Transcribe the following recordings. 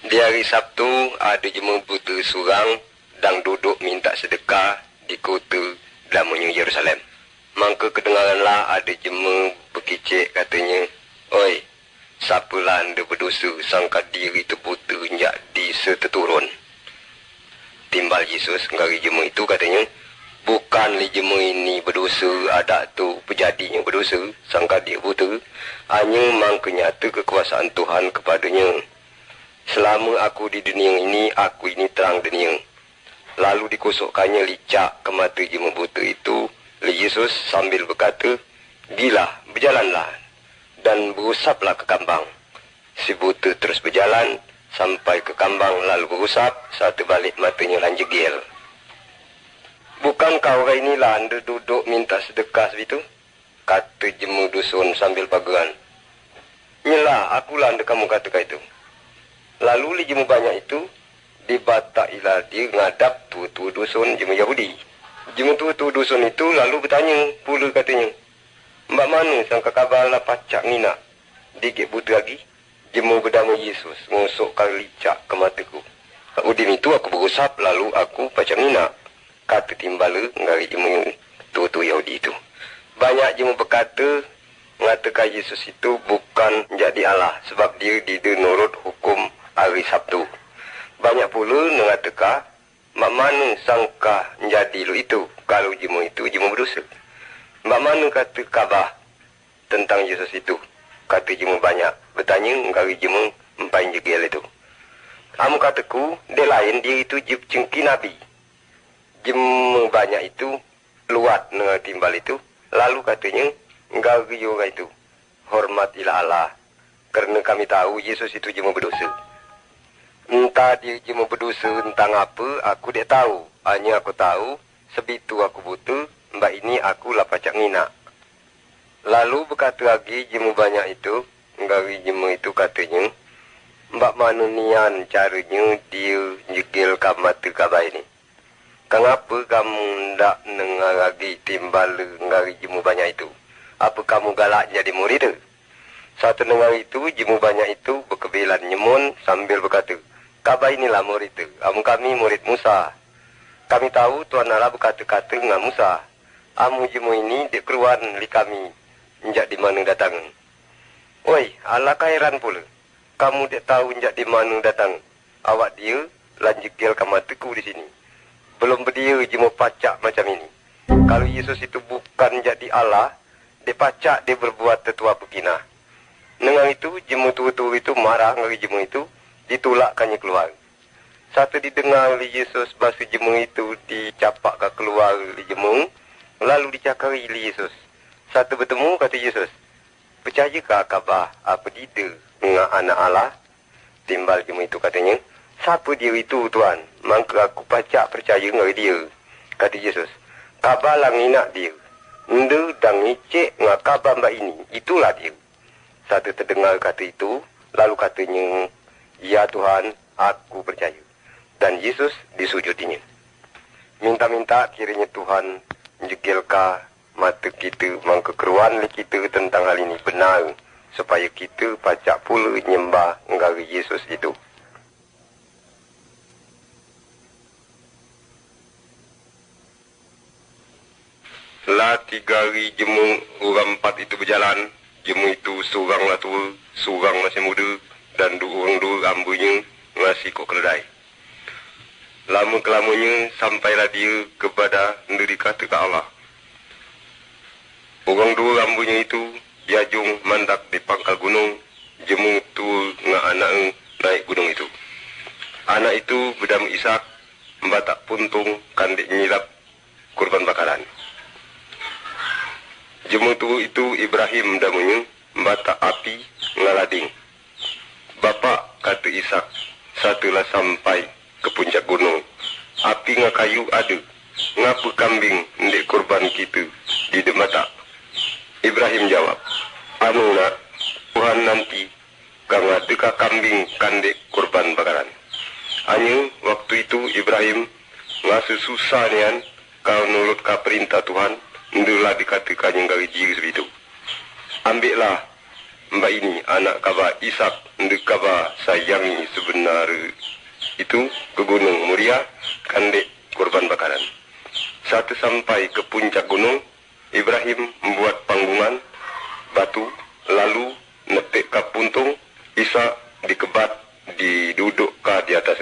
Di hari Sabtu ada jemaah buta surang dan duduk minta sedekah di kota damanya Yerusalem. Maka kedengaranlah ada jemaah berkicik katanya, "Oi, siapalah anda berdosa sangka diri tu buta jadi seteturun?" Timbal Yesus ngari jemaah itu katanya, "Bukan li jemaah ini berdosa, ada tu pejadinya berdosa sangka dia buta, hanya mangka nyata kekuasaan Tuhan kepadanya. Selama aku di dunia ini, aku ini terang dunia." Lalu dikosokkannya licak ke mata jemaah buta itu. Yesus sambil berkata, "Gilah, berjalanlah." Dan berusaplah ke kambang. Si buta terus berjalan sampai ke kambang lalu berusap, satu balik matanya lanjegil. "Bukankah orang inilah anda duduk minta sedekah sebegitu?" kata jemaah dusun sambil pageran. "Nyelah, akulah anda kamu katakan itu." Lalu jemaah banyak itu dibatailah dia ngadap tua-tua dusun jemaah Yahudi. Jemaah tua-tua dusun itu lalu bertanya pula katanya, "Mbak mana sangka kabar lah pacak nginak?" Dikit buta lagi, jemaah berdama Yesus ngosokkan licak ke mataku. "Udin itu aku berusap lalu aku pacak nginak," kata timbala ngari jemaah tua-tua Yahudi itu. Banyak jemaah berkata mengatakan Yesus itu bukan jadi Allah sebab dia tidak nurut hukum hari Sabtu. Banyak pula mengatakan, "Mak mana sangka jadi lu itu kalau jemaah itu jemaah berdosa?" "Mak mana kata khabar tentang Yesus itu?" kata jemaah banyak. Bertanya ngari jemaah empai jegel itu. "Kamu kataku, dia lain dia itu cengki Nabi." Jemaah banyak itu luat dengan timbal itu. Lalu katanya, "Ngari orang itu, hormatilah Allah, kerana kami tahu Yesus itu jemaah berdosa." Entah dia jemaah berdosa tentang apa, aku tidak tahu. Hanya aku tahu, sebitu aku buta, mbak ini aku lah pacak nginak. Lalu berkata lagi jemaah banyak itu, ngari jemaah itu katanya, "Mbak mana nian caranya dia jegil mata kabar ini? Kenapa kamu tidak dengar lagi timbal ngari jemaah banyak itu? Apa kamu galak jadi murid?" Saat dengar itu, jemaah banyak itu berkebilan nyemun sambil berkata, "Kabar inilah murid itu. Kami murid Musa. Kami tahu Tuhan Allah berkata-kata dengan Musa. Amu jemaah ini di keluar li kami. Njak di mana datang?" "Oi, Allah kairan pula. Kamu tidak tahu njak di mana datang. Awak dia lanjut ke mataku di sini. Belum berdia jemaah pacak macam ini. Kalau Yesus itu bukan jadi Allah, dia pacak dia berbuat tetua begina." Dengan itu, jemaah tua-tua itu marah ngari jemaah itu, ditolakkannya keluar. Satu didengar oleh Yesus bahasa jemaah itu dicapak ke keluar oleh jemaah, lalu dicakari oleh Yesus. Satu bertemu kata Yesus, "Percayakah khabar apa dia dengan anak Allah?" Timbal jemaah itu katanya, "Siapa dia itu Tuhan? Maka aku pacak percaya dengan dia." Kata Yesus, "Khabar lah nginak dia. Nda dan ngicik dengan khabar mbak ini, itulah dia." Satu terdengar kata itu, lalu katanya, "Ya Tuhan, aku percaya." Dan Yesus disujudinya. Minta-minta kiranya Tuhan jegilkan mata kita, mengkekeruan kita tentang hal ini benar, supaya kita pacak pula nyembah ngari Yesus itu. Lah 3 hari jemaah orang 4 itu berjalan. Jemaah itu seorang lah tua, seorang masih muda, dan orang dua rambunya masih kok keledai. Lama-kelamanya sampailah dia kepada negeri kata ke Allah. Orang dua rambunya itu diajung mandak di pangkal gunung. Jemaah tua dengan anak naik gunung itu. Anak itu bernama Ishak, membatak puntung kandik nyilap kurban bakaran. Jemaah tua itu Ibrahim namanya, membatak api ngalading. "Bapak," kata Ishak, "satulah sampai ke puncak gunung. Api nga kayu ada. Ngapa kambing ndek kurban kita di demata?" Ibrahim jawab, "Anu nak, Tuhan nanti kang adakah kambing kandek kurban bakaran." Hanya waktu itu Ibrahim ngasuh susah nian kau nurut ka perintah Tuhan, ndulah dikatakannya ngari jiri sebegitu. "Ambillah Mbak ini anak kaba Ishak ndekaba sayangi sebenar itu ke Gunung Muria kandek kurban bakaran. Saat sampai ke puncak gunung, Ibrahim membuat panggungan batu, lalu netek ke puntung, Ishak dikebat diduduk di atas.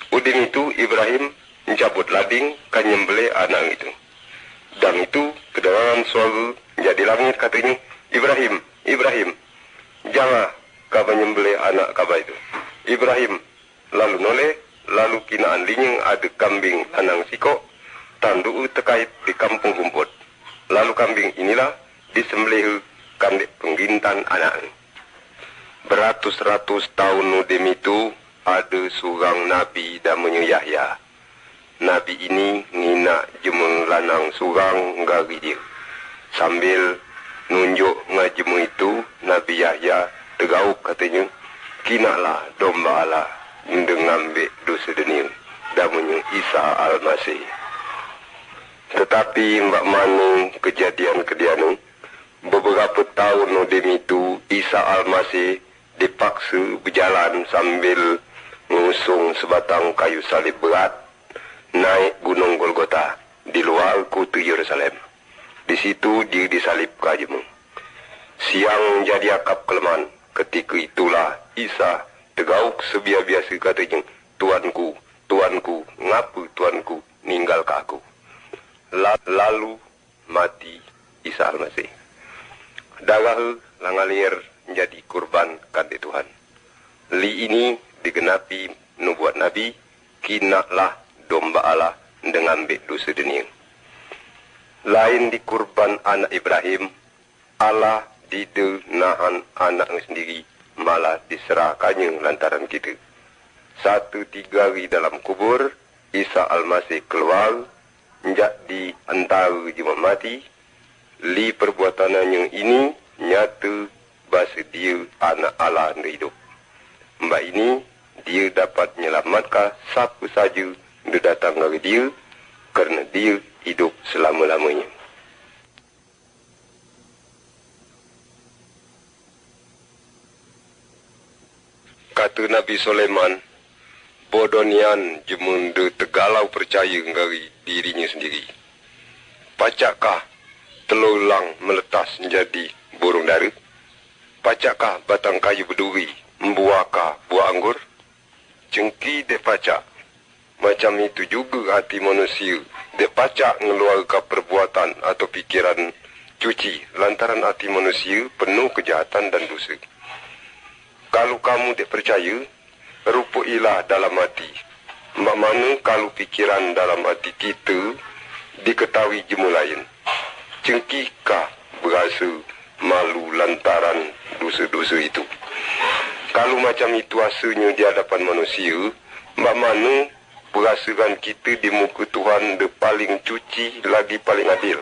Udin itu Ibrahim mencabut lading kan nyembelih anak itu. Dan itu kedengaran suara jadi langit katanya, Ibrahim, Ibrahim, jangan kau menyembelih anak kau itu. Ibrahim lalu noleh, lalu kinaan linyeng ada kambing lanang sikok, tandu terkait di kampung rumput. Lalu kambing inilah disembelih kandek penggintan anak. Beratus-ratus tahun demi itu ada seorang nabi namanya Yahya. Nabi ini ngina jemeng lanang surang ngari dia. Sambil nunjuk ngajemu itu, Nabi Yahya tegauk katanya, kinalah domba Allah ngambil dosa dunia. Namanya Isa Al-Masih. Tetapi mbak manu kejadian-kejadian beberapa tahun demi itu Isa Al-Masih dipaksa berjalan sambil mengusung sebatang kayu salib berat naik gunung Golgota di luar kota Yerusalem. Di situ dia disalibkan jemu. Siang jadi akap kelemahan. Ketika itulah Isa tegauk sebiasa katanya, Tuanku, Tuanku, ngapa Tuanku ninggal ke aku? Lalu mati Isa Al-Masih. Darah langalir menjadi kurban kandek Tuhan. Li ini digenapi nubuat Nabi, kinaklah domba Allah dengan ambil dosa dunia. Lain di kurban anak Ibrahim, Allah tidak nahan anak sendiri, malah diserahkannya lantaran kita. 1-3 hari dalam kubur, Isa Al-Masih keluar, menjadi antara jemaat mati. Li perbuatannya ini nyata bahasa dia anak Allah yang hidup. Mbak ini, dia dapat menyelamatkan siapa saja yang datang dari dia, kerana dia hidup selama-lamanya. Kata Nabi Sulaiman, bodonian jemunda tegalau percaya dari dirinya sendiri. Pacakkah telulang meletas menjadi burung dara? Pacakkah batang kayu berduri membuahkah buah anggur? Cengki dek pacak. Macam itu juga hati manusia. Dek pacak mengeluarkan perbuatan atau pikiran cuci lantaran hati manusia penuh kejahatan dan dosa. Kalau kamu dek percaya, rupailah dalam hati. Mak mana kalau pikiran dalam hati kita diketahui jemu lain. Cengkikah berasa malu lantaran dosa-dosa itu? Kalau macam itu hasilnya di hadapan manusia, mak mana perasakan kita di muka Tuhan de paling cuci lagi paling adil.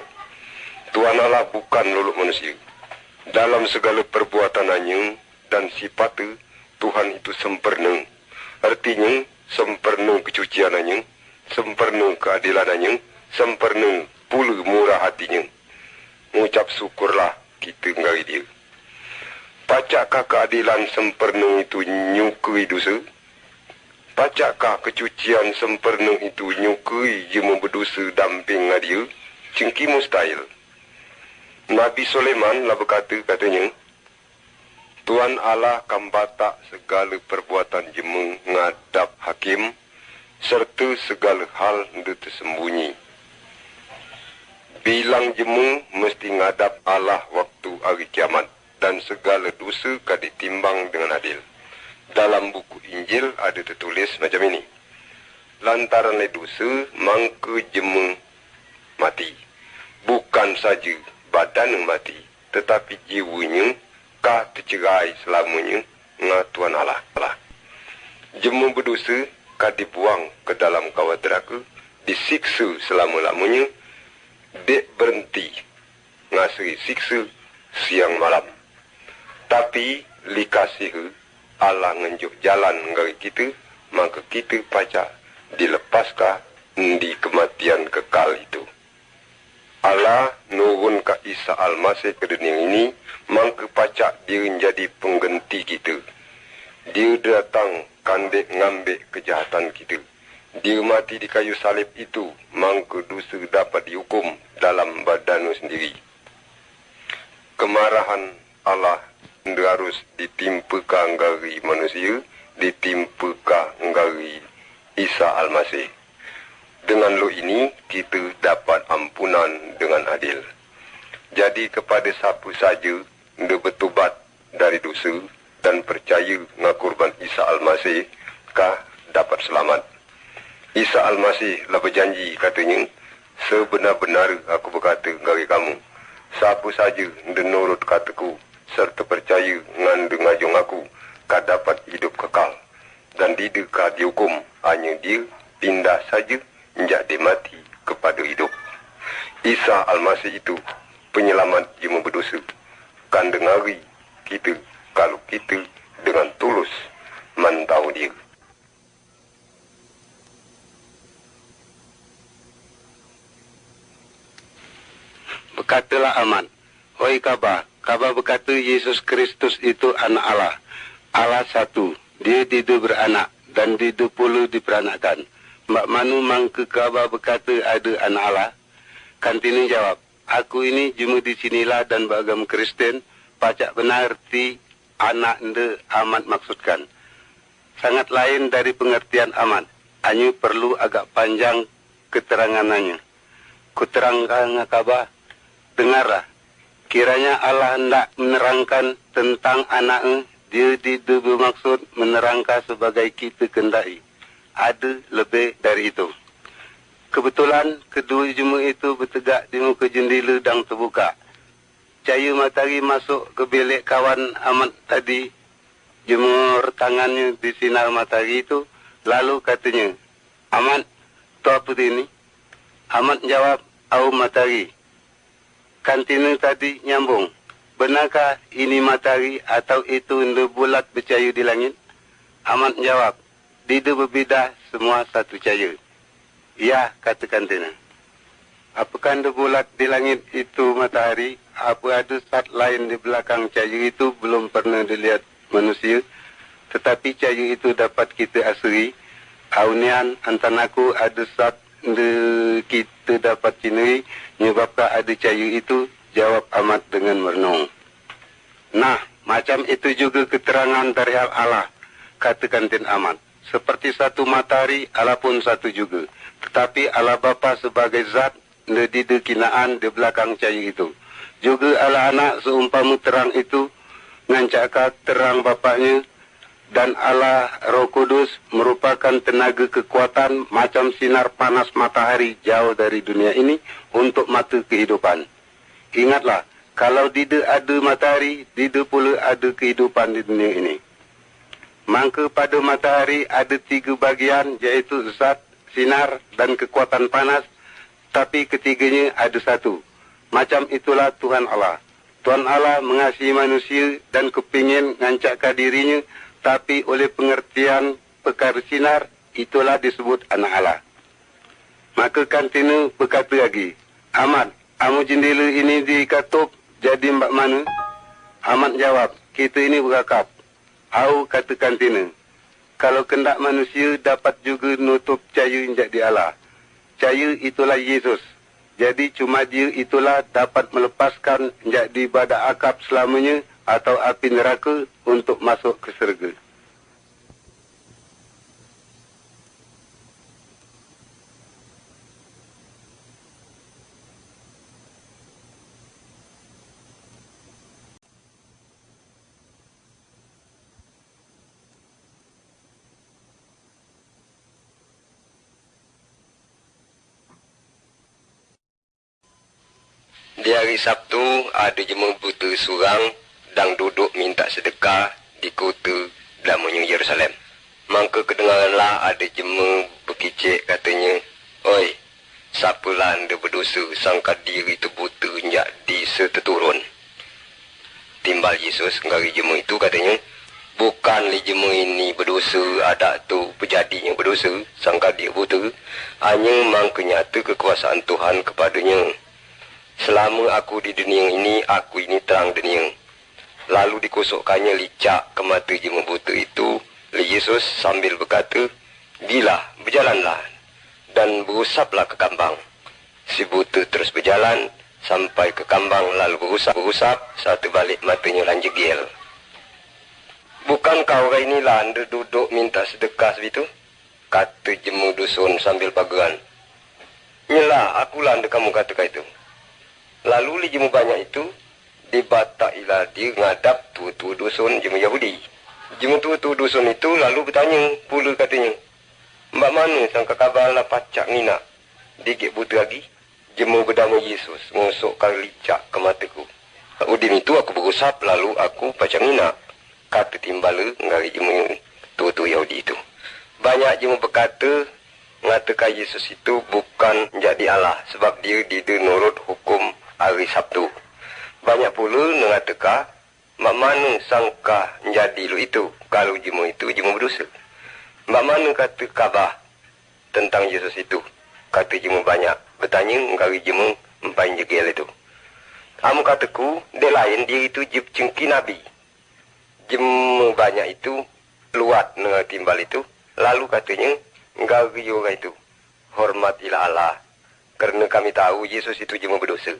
Tuhan Allah bukan lolok manusia. Dalam segala perbuatannya dan sifatnya, Tuhan itu sempurna. Artinya, sempurna kecuciannya, sempurna keadilannya, sempurna pula murah hatinya. Mengucap syukurlah kita ngari dia. Pacakkah keadilan sempurna itu nyukai dosa? Pacakkah kecucian sempurna itu nyukai jemu berdosa damping dia? Cengki mustahil. Nabi Sulaiman lah berkata, katanya, Tuhan Allah akan batak segala perbuatan jemu ngadap hakim, serta segala hal yang tersembunyi. Bilang jemu mesti ngadap Allah waktu hari kiamat, dan segala dosa akan ditimbang dengan adil. Dalam buku Injil ada tertulis macam ini. Lantaran dosa, mangka jemu mati. Bukan saja badan yang mati, tetapi jiwanya kah tercerai selamanya dengan Tuhan Allah. Jemu berdosa kah dibuang ke dalam kawah neraka, disiksa selama-lamanya, dek berhenti ngasih siksa siang malam. Tapi likasih Allah ngenjuk jalan dari kita, maka kita pacak dilepaskan di kematian kekal itu. Allah nurun ke Isa Al-Masih ke dunia ini, mangke pacak dia menjadi pengganti kita. Dia datang kandek ngambil kejahatan kita. Dia mati di kayu salib itu, mangke dosa dapat dihukum dalam badan sendiri. Kemarahan Allah harus ditimpakan dari manusia, ditimpakan dari Isa Al-Masih. Dengan lo ini, kita dapat ampunan dengan adil. Jadi kepada siapa saja yang bertobat dari dosa dan percaya ngakurban Isa Al-Masih, kah dapat selamat. Isa Al-Masih lah berjanji katanya, sebenar-benar aku berkata dari kamu, siapa saja yang nurut kataku serta percaya dengan ngajung aku, kah dapat hidup kekal. Dan tidak kah dihukum, hanya dia pindah saja menjadi mati kepada hidup. Isa Al-Masih itu penyelamat jemaah berdosa. Kan dengari kita kalau kita dengan tulus mantau dia. Berkatalah Aman, "Hoi Kaabah, Kaabah berkata Yesus Kristus itu anak Allah. Allah satu, dia tidak beranak dan tidak pula diperanakkan. Mak manu mangke Kaabah berkata ada anak Allah?" Kantini jawab, "Aku ini cuma di sinilah dan beragama Kristen, pacak benar erti anak ende Aman maksudkan. Sangat lain dari pengertian Aman, hanya perlu agak panjang keterangannya. Kuterangkan Kaabah, dengarlah, kiranya Allah hendak menerangkan tentang anaknya, dia tidak bermaksud menerangkan sebagai kita kendai. Ada lebih dari itu. Kebetulan kedua jemaah itu bertegak di muka jendela dan terbuka. Cahaya matahari masuk ke bilik kawan Ahmad tadi, jemur tangannya di sinar matahari itu, lalu katanya, "Ahmad, itu apa ini?" Ahmad jawab, "Au matahari." Kantina tadi nyambung, "Benarkah ini matahari atau itu enda bulat bercahaya di langit?" Ahmad jawab, "Tidak berbeza, semua satu cahaya." "Ya," kata kantina. "Apakah enda bulat di langit itu matahari? Apa ada zat lain di belakang cahaya itu belum pernah dilihat manusia? Tetapi cahaya itu dapat kita asuri. Aunian antanaku ada zat kita dapat cinai, menyebabkan ada cahaya itu," jawab Ahmad dengan merenung. "Nah, macam itu juga keterangan dari Allah," kata kantin Ahmad. "Seperti satu matahari, Allah pun satu juga. Tetapi Allah Bapa sebagai zat, tidak kinaan di belakang cahaya itu. Juga Allah Anak seumpama terang itu, ngancakkan terang Bapaknya, dan Allah Roh Kudus merupakan tenaga kekuatan macam sinar panas matahari jauh dari dunia ini untuk mata kehidupan. Ingatlah, kalau tidak ada matahari, tidak pula ada kehidupan di dunia ini. Maka pada matahari ada 3 bagian, iaitu zat, sinar dan kekuatan panas, tapi ketiganya ada satu. Macam itulah Tuhan Allah. Tuhan Allah mengasihi manusia dan kepingin ngancakkan dirinya, tapi oleh pengertian perkara sinar, itulah disebut anak Allah." Maka kantina berkata lagi, "Ahmad, amu jendela ini dikatup jadi mbak mana?" Ahmad jawab, "Kita ini berakap." "Au," kata kantina, "kalau kendak manusia dapat juga nutup cahaya jadi Allah. Cahaya itulah Yesus. Jadi cuma dia itulah dapat melepaskan jadi badak akap selamanya atau api neraka untuk masuk ke syurga." Di hari Sabtu ada jemaah buta surang dan duduk minta sedekah di kota damanya Yerusalem. Maka kedengaranlah ada jemaah berkicik katanya, "Oi, siapalah anda berdosa sangka diri itu buta njak di seteturun?" Timbal Yesus ngari jemaah itu katanya, "Bukan li jemaah ini berdosa, ada tu pejadinya berdosa sangka dia buta, hanya memang kenyata kekuasaan Tuhan kepadanya. Selama aku di dunia ini, aku ini terang dunia. Lalu dikosokkannya licak ke mata jema buta itu, Yesus sambil berkata, "Bilah, berjalanlah." Dan berusaplah ke kambang. Si buta terus berjalan sampai ke kambang, lalu berusap, satu balik matanya lanjegil. "Bukankah orang inilah anda duduk minta sedekah begitu?" kata jemu dusun sambil pageran. "Nyelah, akulah anda kamu katakan itu." Lalu li jemu banyak itu, dibatakilah dia ngadap tua-tua dusun jemu Yahudi. Jemu tua-tua dusun itu lalu bertanya pula katanya, "Mbak mana sangka kabar lah pacak ngina?" Dikit buta lagi, jemu berdama Yesus ngosokkan licak ke mataku. Udin itu aku berusap, lalu aku pacak ngina, kata timbala ngari jemu tua-tua Yahudi itu. Banyak jemu berkata, ngatakan Yesus itu bukan jadi Allah sebab dia tidak nurut hukum hari Sabtu. Banyak pula mengatakan, mak mana sangka jadi lu itu kalau jemu itu jemu berdosa. Mak mana kata khabar tentang Yesus itu? Kata jemu banyak. Bertanya ngari jemu empat jegel itu. Kamu kataku, dia lain dia itu jeb cengki Nabi. Jemu banyak itu luat dengan timbal itu. Lalu katanya, ngari orang itu. Hormatilah Allah. Kerana kami tahu Yesus itu jemu berdosa.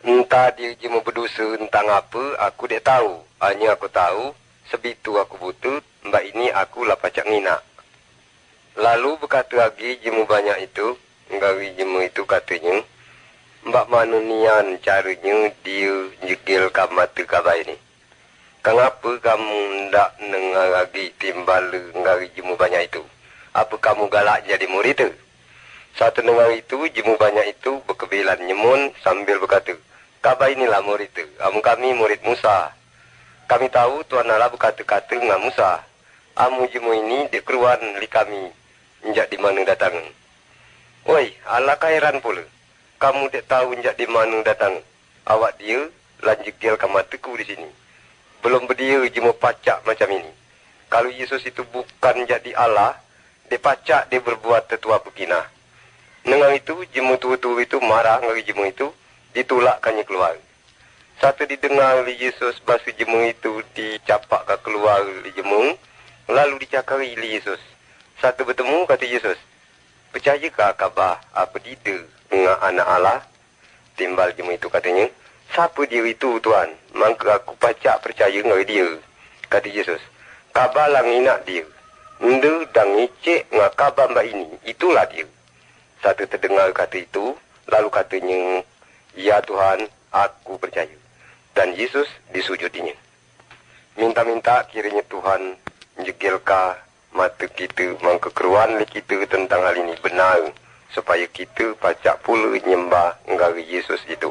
Entah dia jemu berdosa tentang apa, aku tidak tahu. Hanya aku tahu, sebitu aku butuh, mbak ini aku lah pacak ngina. Lalu berkata lagi jemu banyak itu, ngari jemu itu katanya, "Mbak mana nian caranya dia jegil ke mata kabar ini? Kenapa kamu ndak dengar lagi timbal ngari jemu banyak itu? Apa kamu galak jadi murid itu?" Saat dengar itu, jemu banyak itu berkebilan nyemun sambil berkata, "Kabar inilah murid itu. Kami murid Musa. Kami tahu Tuhan Allah berkata-kata dengan Musa. Amu jemu ini dikeruan li kami. Njak di mana datang." "Woi, Allah kairan pula. Kamu tak tahu njak di mana datang. Awak dia lanjegel ke mataku di sini. Belum berdiri jemu pacak macam ini. Kalau Yesus itu bukan jadi Allah, dia pacak dia berbuat tetua begina." Dengan itu, jemu tua-tua itu marah ngari jemu itu, ditulakkannya keluar. Satu didengar oleh Yesus, bahasa jemu itu dicapak ke keluar oleh jemu, lalu dicakari oleh Yesus. Satu bertemu, kata Yesus, "Percayakah khabar apa dia dengan anak Allah?" Timbal jemu itu katanya, "Siapa dia itu Tuhan? Maka aku pacak percaya dengan dia." Kata Yesus, "Khabar lang inak dia. Unda dan ngicik dengan khabar mbak ini. Itulah dia." Satu terdengar kata itu, lalu katanya, "Ya Tuhan, aku percaya." Dan Yesus disujudinya. Minta-minta kiranya Tuhan menjegilkan mata kita, mengkekeruan kita tentang hal ini benar, supaya kita pacak pula nyembah ngari Yesus itu.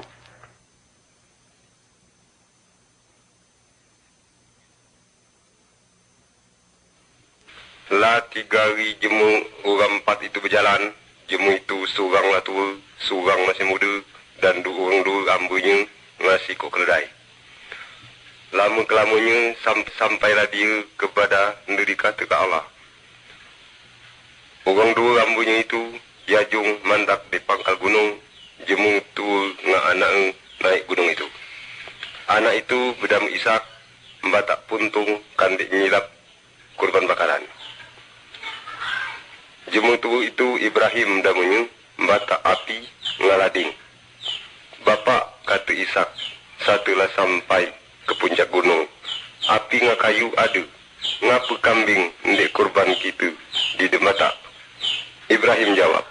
Lah 3 hari jemu orang 4 itu berjalan. Jemu itu seorang lah tua, seorang masih muda, dan orang dua ambunya masih kok keledai. Lama-kelamanya sampailah dia kepada negeri kata ke Allah. Orang dua ambunya itu yajung mandak di pangkal gunung. Jemu tu dengan anak naik gunung itu. Anak itu bernama Ishak, membatak puntung kandik nyilap kurban bakaran. Jemu tu itu Ibrahim namanya, membatak api ngalading. "Bapak," kata Ishak, "satulah sampai ke puncak gunung. Api nga kayu ada. Ngapa kambing ndek kurban kita di demata?" Ibrahim jawab,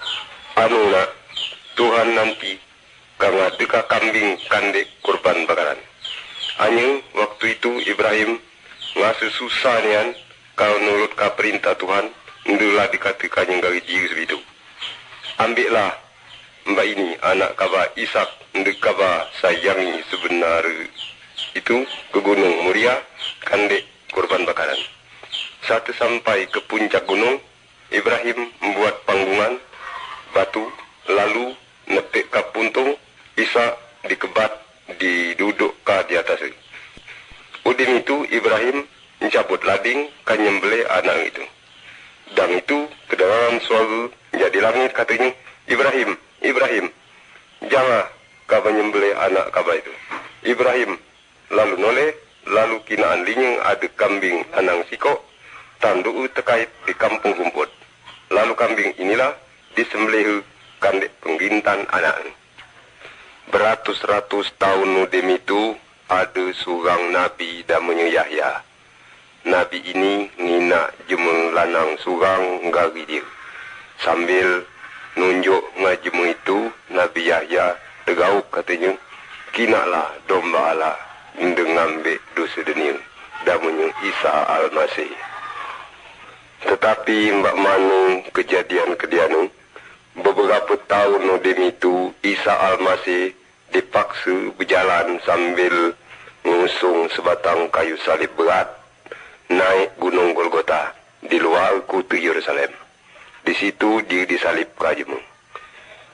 "Anu nak, Tuhan nanti kang adekah kambing kandek kurban bakaran." Hanya waktu itu Ibrahim ngasa susah nian kalau nurut ka perintah Tuhan, ndelah dikatakannya dari jiwa sebegitu. "Ambillah mbak ini anak kaba Ishak ndek kaba sayangi sebenar itu ke gunung Moria kandek kurban bakaran." Saat sampai ke puncak gunung, Ibrahim membuat panggungan batu, lalu nepek ke puntung, Ishak dikebat, diduduk di atas. Udin itu Ibrahim mencabut lading kan nyembelih anak itu. Dan itu kedengaran suara jadi langit katanya, "Ibrahim, Ibrahim, jangan kaba nyembelih anak kaba itu. Ibrahim lalu noleh, lalu kinaan linyeng ada kambing anang siko, tandu terkait di kampung rumput. Lalu kambing inilah disembelih kandek penggintan anak. Beratus-ratus tahun demitu ada seorang nabi namanya Yahya. Nabi ini ngina jemeng lanang surang ngari dia. Sambil nunjuk ngajemu itu, Nabi Yahya tegauk katanya, kinaklah domba Allah ngambil dosa dunia. Namanya Isa Al-Masih. Tetapi mbak manu kejadian-kejadian beberapa tahun demitu Isa Al-Masih dipaksa berjalan sambil mengusung sebatang kayu salib berat naik gunung Golgota di luar kota Yerusalem. Di situ dia disalib kajemu.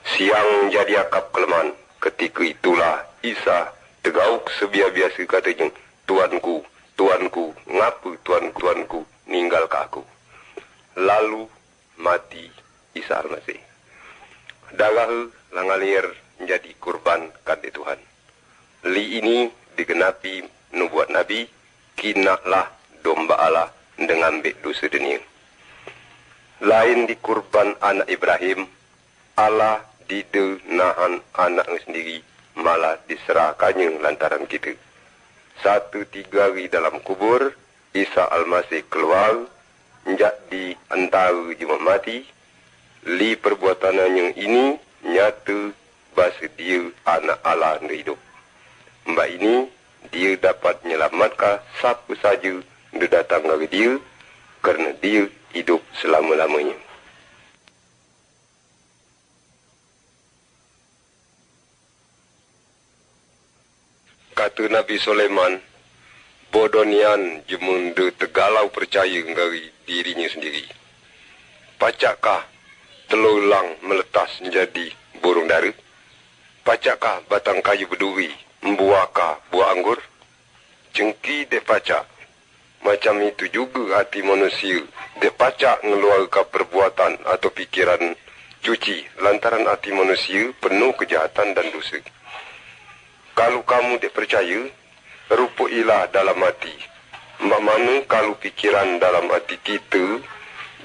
Siang jadi akap kelemahan. Ketika itulah Isa tegauk sebiasa katanya, Tuanku, Tuanku, ngapa Tuanku ninggal ke aku. Lalu mati Isa Al-Masih. Darah langalir menjadi kurban kandil Tuhan. Li ini digenapi nubuat Nabi, kinaklah domba Allah dengan ambil dosa dunia. Lain di kurban anak Ibrahim, Allah nahan anak sendiri, malah diserahkannya lantaran kita. 1-3 hari dalam kubur, Isa Al-Masih keluar, njak di antara jemaah mati. Li perbuatannya ini nyata bahasa dia anak Allah yang hidup. Mbak ini, dia dapat menyelamatkan siapa saja yang datang dari dia, kerana dia hidup selama-lamanya. Kata Nabi Sulaiman, bodonian jemunda tegalau percaya dari dirinya sendiri. Pacakkah telulang meletas menjadi burung dara? Pacakkah batang kayu berduri membuahkah buah anggur? Cengki dek pacak. Macam itu juga hati manusia. Dek pacak ngeluarkan perbuatan atau pikiran cuci lantaran hati manusia penuh kejahatan dan dosa. Kalau kamu dek percaya, rupuilah dalam hati. Mbak mana kalau pikiran dalam hati kita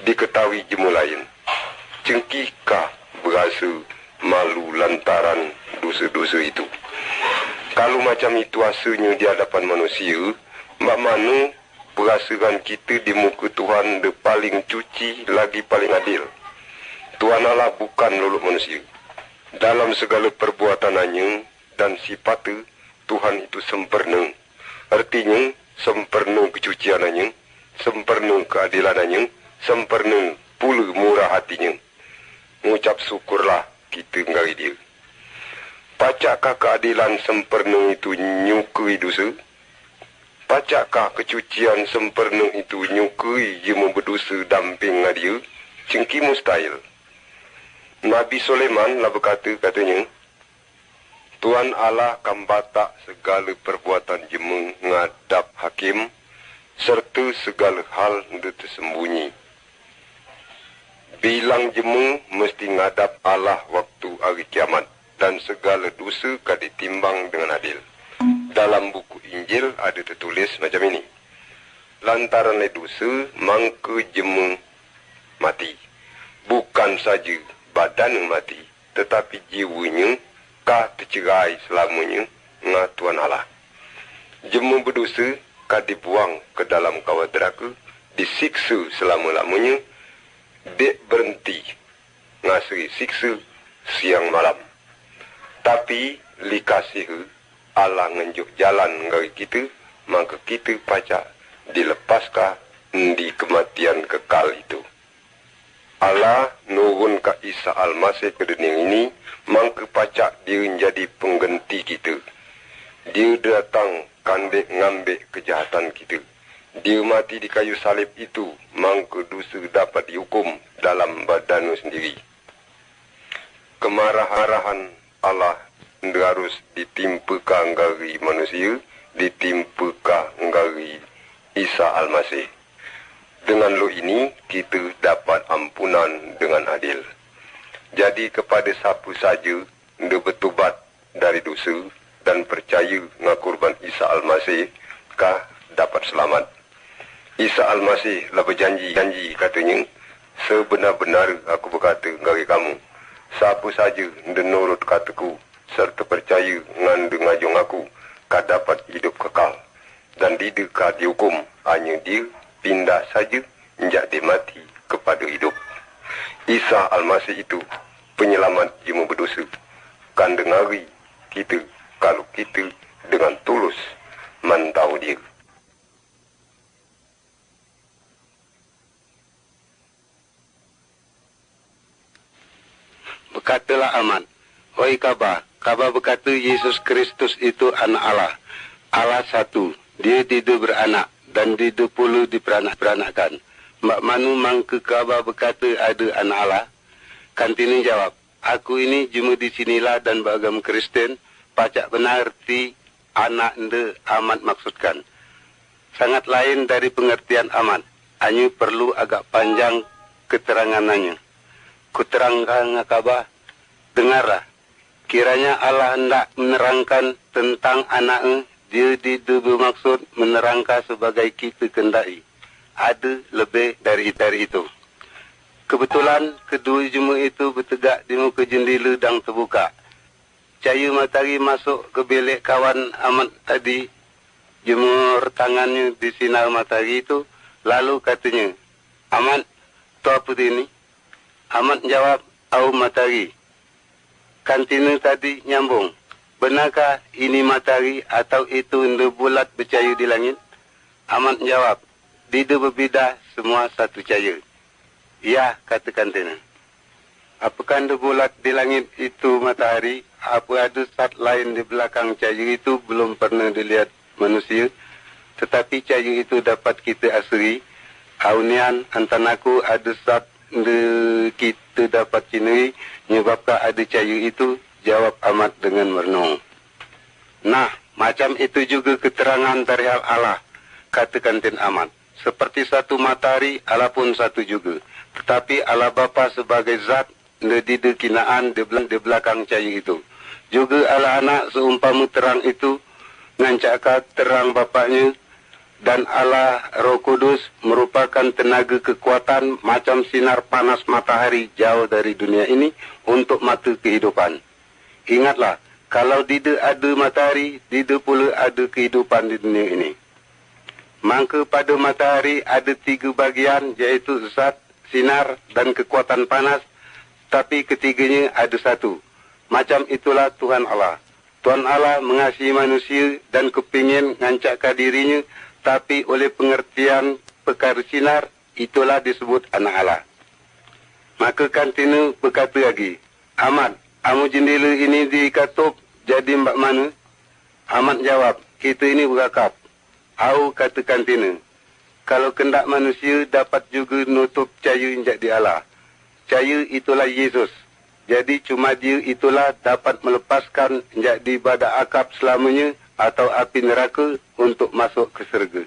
diketahui jemu lain. Cengkikah berasa malu lantaran dosa-dosa itu? Kalau macam itu hasilnya di hadapan manusia, mbak mana perasakan kita di muka Tuhan de paling cuci lagi paling adil. Tuhan Allah bukan luluk manusia. Dalam segala perbuatannya dan sifatnya, Tuhan itu sempurna. Artinya, sempurna kecuciannya, sempurna keadilannya, sempurna pula murah hatinya. Mengucap syukurlah kita ngari dia. Pacakkah keadilan sempurna itu nyukai dosa? Pacakkah kecucian sempurna itu nyukai jema berdosa damping dengan dia? Cengki mustahil. Nabi Sulaiman lah berkata, katanya, Tuhan Allah akan batak segala perbuatan jema ngadap hakim serta segala hal yang tersembunyi. Bilang jema mesti ngadap Allah waktu hari kiamat dan segala dosa akan ditimbang dengan adil. Dalam buku Injil ada tertulis macam ini. Lantaran dosa, mangka jema mati. Bukan saja badan yang mati, tetapi jiwanya kah tercerai selamanya dengan Tuhan Allah. Jema berdosa kah dibuang ke dalam kawah neraka, disiksa selama-lamanya, dek berhenti ngasih siksa siang malam. Tapi likasih Allah ngenjuk jalan dari kita, maka kita pacak dilepaskan di kematian kekal itu. Allah nurun ke Isa Al-Masih ke dunia ini, maka pacak dia menjadi pengganti kita. Dia datang kandek ngambil kejahatan kita. Dia mati di kayu salib itu, maka dosa dapat dihukum dalam badannya sendiri. Kemarahan Allah harus ditimpakan dari manusia, ditimpakan dari Isa Al-Masih. Dengan lo ini, kita dapat ampunan dengan adil. Jadi kepada siapa saja, dia bertobat dari dosa dan percaya ngakurban Isa Almasih, kah dapat selamat. Isa Almasih lah berjanji katanya, sebenar-benar aku berkata ngari kamu, siapa saja menurut kataku serta percaya ngan ngajong aku, kah dapat hidup kekal. Dan tidak kah dihukum, hanya dia pindah saja menjak dia mati kepada hidup. Isa Almasih itu penyelamat jemu berdosa. Kan dengari kita kalau kita dengan tulus mantau dia. Berkatalah Aman, "Hoi Kabar berkata Yesus Kristus itu anak Allah. Allah satu, dia tidak beranak dan tidak perlu diperanakkan. Mak manu mangke Kabar berkata ada anak Allah?" Kantini jawab, "Aku ini cuma di sinilah dan beragama Kristen, pacak benar arti anak ende Amat maksudkan. Sangat lain dari pengertian Amat, hanya perlu agak panjang keterangannya. Kuterangkan Kabar, dengarlah. Kiranya Allah hendak menerangkan tentang anaknya, dia tidak bermaksud menerangkan sebagai kita kendai. Ada lebih dari itu. Kebetulan kedua jemaah itu bertegak di muka jendela dan terbuka. Cahaya matahari masuk ke bilik kawan Amat tadi, jemur tangannya di sinar matahari itu, lalu katanya, "Amat, tu apa ini?" Amat jawab, "Au matahari." Kantina tadi nyambung, "Benarkah ini matahari atau itu enda bulat bercahaya di langit?" Amat jawab, "Tidak berbeza, semua satu cahaya." "Ya," kata kantina. "Apakah anda bulat di langit itu matahari? Apa ada zat lain di belakang cahaya itu belum pernah dilihat manusia? Tetapi cahaya itu dapat kita asuri. Aunian antanaku ada zat kita dapat cinai, menyebabkan ada cahaya itu," jawab Amat dengan merenung. "Nah, macam itu juga keterangan dari Allah," kata kantin Amat. "Seperti satu matahari, Allah pun satu juga. Tetapi Allah Bapa sebagai zat di dekinaan di belakang cahaya itu. Juga Allah Anak seumpama terang itu, ngancakkan terang Bapaknya, dan Allah Roh Kudus merupakan tenaga kekuatan macam sinar panas matahari jauh dari dunia ini untuk mata kehidupan. Ingatlah, kalau tidak ada matahari, tidak pula ada kehidupan di dunia ini. Maka pada matahari ada 3 bagian, iaitu zat, sinar dan kekuatan panas, tapi ketiganya ada satu. Macam itulah Tuhan Allah. Tuhan Allah mengasihi manusia dan kepingin ngancakkan dirinya, tapi oleh pengertian perkara sinar, itulah disebut anak Allah." Maka kantina berkata lagi, "Amat, amu jendela ini dikatup jadi mbak mana?" Amat jawab, "Kita ini berakap." "Au," kata kantina, "kalau kendak manusia dapat juga nutup cahaya injak di Allah. Cahaya itulah Yesus. Jadi cuma dia itulah dapat melepaskan injak di badak akap selamanya atau api neraka untuk masuk ke syurga."